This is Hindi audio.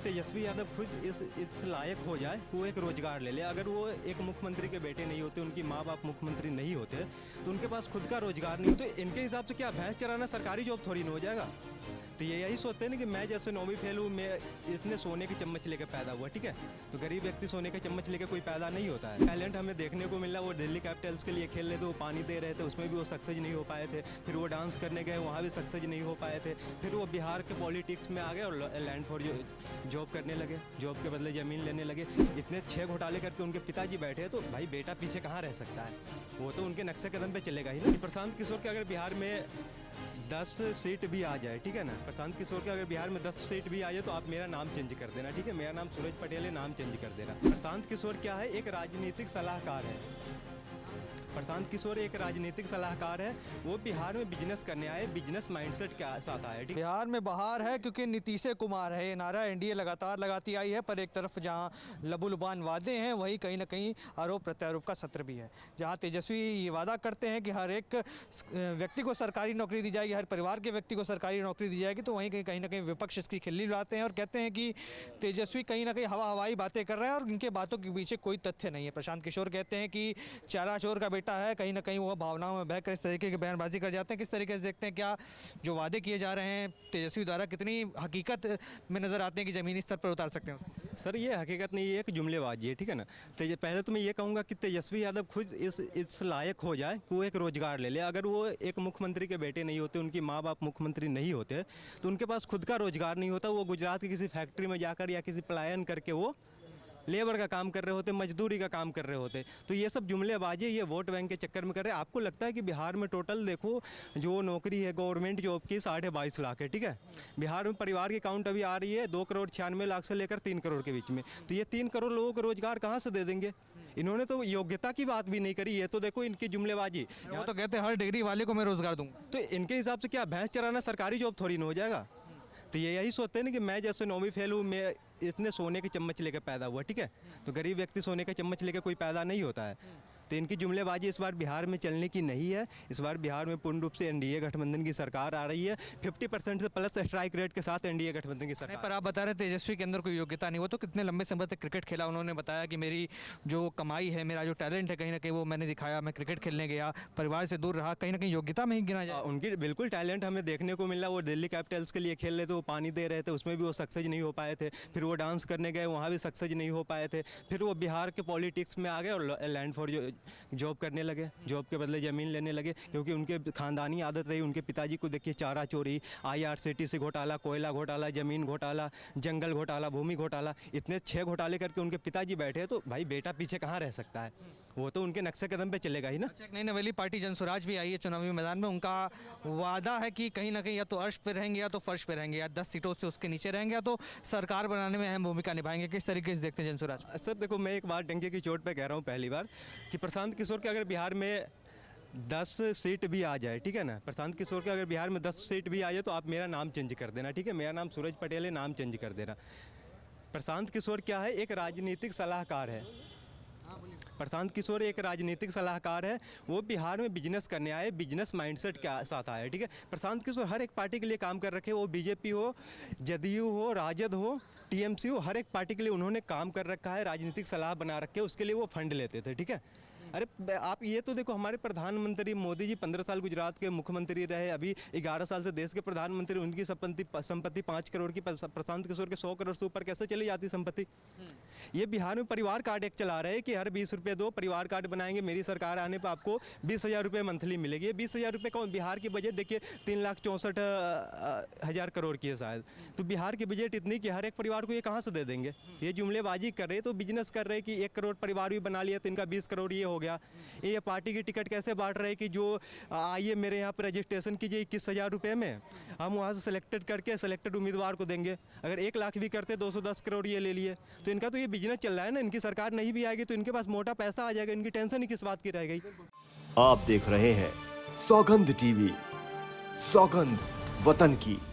तेजस्वी यादव खुद इस लायक हो जाए कि वो एक रोजगार ले ले। अगर वो एक मुख्यमंत्री के बेटे नहीं होते, उनकी माँ बाप मुख्यमंत्री नहीं होते, तो उनके पास खुद का रोजगार नहीं, तो इनके हिसाब से क्या भैंस चराना सरकारी जॉब थोड़ी ना हो जाएगा। तो ये यही सोचते हैं ना कि मैं जैसे 9वीं फेल हूँ, मैं इतने सोने की चम्मच लेकर पैदा हुआ, ठीक है। तो गरीब व्यक्ति सोने के चम्मच लेकर कोई पैदा नहीं होता है। टैलेंट हमें देखने को मिला, वो दिल्ली कैपिटल्स के लिए खेल रहे थे, वो पानी दे रहे थे, उसमें भी वो सक्सेस नहीं हो पाए थे। फिर वो डांस करने गए, वहाँ भी सक्सेस नहीं हो पाए थे। फिर वो बिहार के पॉलिटिक्स में आ गए और लैंड फॉर जॉब करने लगे, जॉब के बदले ज़मीन लेने लगे। इतने 6 घोटाले करके उनके पिताजी बैठे हैं, तो भाई बेटा पीछे कहाँ रह सकता है। वो तो उनके नक्शे कदम पे चलेगा ही ना। प्रशांत किशोर के अगर बिहार में 10 सीट भी आ जाए, ठीक है ना, प्रशांत किशोर के अगर बिहार में 10 सीट भी आ जाए तो आप मेरा नाम चेंज कर देना, ठीक है। मेरा नाम सूरज पटेल है, नाम चेंज कर देना। प्रशांत किशोर क्या है, एक राजनीतिक सलाहकार है। प्रशांत किशोर एक राजनीतिक सलाहकार है। वो बिहार में बिजनेस करने आए, बिजनेस माइंडसेट के साथ आए। बिहार में बहार है क्योंकि नीतीश कुमार है, ये नारा एनडीए लगातार लगाती आई है। पर एक तरफ जहां लबुलुबान वादे हैं, वहीं कहीं ना कहीं आरोप प्रत्यारोप का सत्र भी है। जहां तेजस्वी ये वादा करते हैं कि हर एक व्यक्ति को सरकारी नौकरी दी जाएगी, हर परिवार के व्यक्ति को सरकारी नौकरी दी जाएगी, तो वहीं कहीं ना कहीं विपक्ष इसकी खिल्ली उड़ाते हैं और कहते हैं कि तेजस्वी कहीं ना कहीं हवाई बातें कर रहे हैं और इनके बातों के पीछे कोई तथ्य नहीं है। प्रशांत किशोर कहते हैं कि चारा चोर का बेटा है, कहीं ना कहीं वो भावनाओं में बहकर इस तरीके की बयानबाजी कर जाते हैं। किस तरीके से देखते हैं, क्या जो वादे किए जा रहे हैं तेजस्वी द्वारा कितनी हकीकत में नजर आते हैं कि ज़मीनी स्तर पर उतार सकते हैं? सर ये हकीकत नहीं है, एक जुमलेबाजी है, ठीक है ना। पहले तो मैं ये कहूँगा कि तेजस्वी यादव खुद इस लायक हो जाए कि वो एक रोजगार ले ले। अगर वो एक मुख्यमंत्री के बेटे नहीं होते, उनकी माँ बाप मुख्यमंत्री नहीं होते, तो उनके पास खुद का रोजगार नहीं होता। वो गुजरात की किसी फैक्ट्री में जाकर या किसी पलायन करके वो लेबर का काम कर रहे होते, मजदूरी का काम कर रहे होते। तो ये सब जुमलेबाजी, ये वोट बैंक के चक्कर में कर रहे हैं। आपको लगता है कि बिहार में टोटल देखो जो नौकरी है गवर्नमेंट जॉब की 22.5 लाख है, ठीक है। बिहार में परिवार की काउंट अभी आ रही है 2,96,00,000 से लेकर 3 करोड़ के बीच में। तो ये 3 करोड़ लोगों को रोजगार कहाँ से दे देंगे? इन्होंने तो योग्यता की बात भी नहीं करी है। तो देखो इनकी जुमलेबाजी। वो तो कहते हैं हर डिग्री वाले को मैं रोजगार दूंगा। तो इनके हिसाब से क्या भैंस चराना सरकारी जॉब थोड़ी ना हो जाएगा। तो ये यही सोचते हैं ना कि मैं जैसे 9वीं फेल हूँ, मैं इतने सोने की चम्मच लेकर पैदा हुआ, ठीक है। तो गरीब व्यक्ति सोने का चम्मच लेकर कोई पैदा नहीं होता है। तो इनकी जुमलेबाजी इस बार बिहार में चलने की नहीं है। इस बार बिहार में पूर्ण रूप से एनडीए गठबंधन की सरकार आ रही है। 50% से प्लस स्ट्राइक रेट के साथ एनडीए गठबंधन की सरकार। पर आप बता रहे तेजस्वी के अंदर कोई योग्यता नहीं, वो तो कितने लंबे समय तक क्रिकेट खेला। उन्होंने बताया कि मेरी जो कमाई है, मेरा जो टैलेंट है, कहीं ना कहीं वो मैंने दिखाया। मैं क्रिकेट खेलने गया, परिवार से दूर रहा, कहीं ना कहीं योग्यता में ही गिना जाए। उनकी बिल्कुल टैलेंट हमें देखने को मिला। वो दिल्ली कैपिटल्स के लिए खेल रहे थे, वो पानी दे रहे थे, उसमें भी वो सक्सेस नहीं हो पाए थे। फिर वो डांस करने गए, वहाँ भी सक्सेस नहीं हो पाए थे। फिर वो बिहार के पॉलिटिक्स में आ गए और लैंड फॉर जॉब करने लगे, जॉब के बदले ज़मीन लेने लगे। क्योंकि उनके खानदानी आदत रही। उनके पिताजी को देखिए, चारा चोरी, IRCTC घोटाला, कोयला घोटाला, ज़मीन घोटाला, जंगल घोटाला, भूमि घोटाला, इतने 6 घोटाले करके उनके पिताजी बैठे हैं। तो भाई बेटा पीछे कहाँ रह सकता है। वो तो उनके नक्शे कदम पे चलेगा ही ना। एक नई नवेली पार्टी जनसुराज भी आई है चुनावी मैदान में। उनका वादा है कि कहीं ना कहीं या तो अर्श पे रहेंगे या तो फर्श पे रहेंगे, या 10 सीटों से उसके नीचे रहेंगे, या तो सरकार बनाने में अहम भूमिका निभाएंगे। किस तरीके से देखते हैं जनसुराज? सर देखो, मैं एक बात डंके की चोट पे कह रहा हूँ पहली बार कि प्रशांत किशोर के अगर बिहार में 10 सीट भी आ जाए, ठीक है ना, प्रशांत किशोर के अगर बिहार में 10 सीट भी आ जाए तो आप मेरा नाम चेंज कर देना, ठीक है। मेरा नाम सूरज पटेल है, नाम चेंज कर देना। प्रशांत किशोर क्या है, एक राजनीतिक सलाहकार है। प्रशांत किशोर एक राजनीतिक सलाहकार है। वो बिहार में बिजनेस करने आए, बिजनेस माइंडसेट के साथ आए, ठीक है। प्रशांत किशोर हर एक पार्टी के लिए काम कर रखे, वो बीजेपी हो, जदयू हो, राजद हो, टीएमसी हो, हर एक पार्टी के लिए उन्होंने काम कर रखा है। राजनीतिक सलाह बना रखे, उसके लिए वो फंड लेते थे, ठीक है। अरे आप ये तो देखो, हमारे प्रधानमंत्री मोदी जी 15 साल गुजरात के मुख्यमंत्री रहे, अभी 11 साल से देश के प्रधानमंत्री। उनकी संपत्ति 5 करोड़ की, प्रशांत किशोर के 100 करोड़ से ऊपर कैसे चली जाती संपत्ति। ये बिहार में परिवार कार्ड एक चला रहे हैं कि हर 20 रुपये दो, परिवार कार्ड बनाएंगे, मेरी सरकार आने पर आपको 20,000 रुपये मंथली मिलेगी। ये 20,000 रुपये कौन? बिहार की बजट देखिए 3,64,000 करोड़ की है शायद। तो बिहार की बजट इतनी कि हर एक परिवार को ये कहाँ से दे देंगे। ये जुमलेबाजी कर रहे, तो बिजनेस कर रहे कि 1 करोड़ परिवार भी बना लिया तो इनका 20 करोड़ ये हो गया। ये पार्टी की टिकट कैसे बांट रहे कि जो आइए मेरे यहाँ पर रजिस्ट्रेशन कीजिए 21,000 रुपये में, हम वहाँ से सिलेक्टेड करके सिलेक्टेड उम्मीदवार को देंगे। अगर 1 लाख भी करते 210 करोड़ ये ले लिए। तो इनका तो ये बिजनेस चल रहा है ना। इनकी सरकार नहीं भी आएगी तो इनके पास मोटा पैसा आ जाएगा, इनकी टेंशन ही किस बात की रह गई। आप देख रहे हैं सौगंध टीवी, सौगंध वतन की।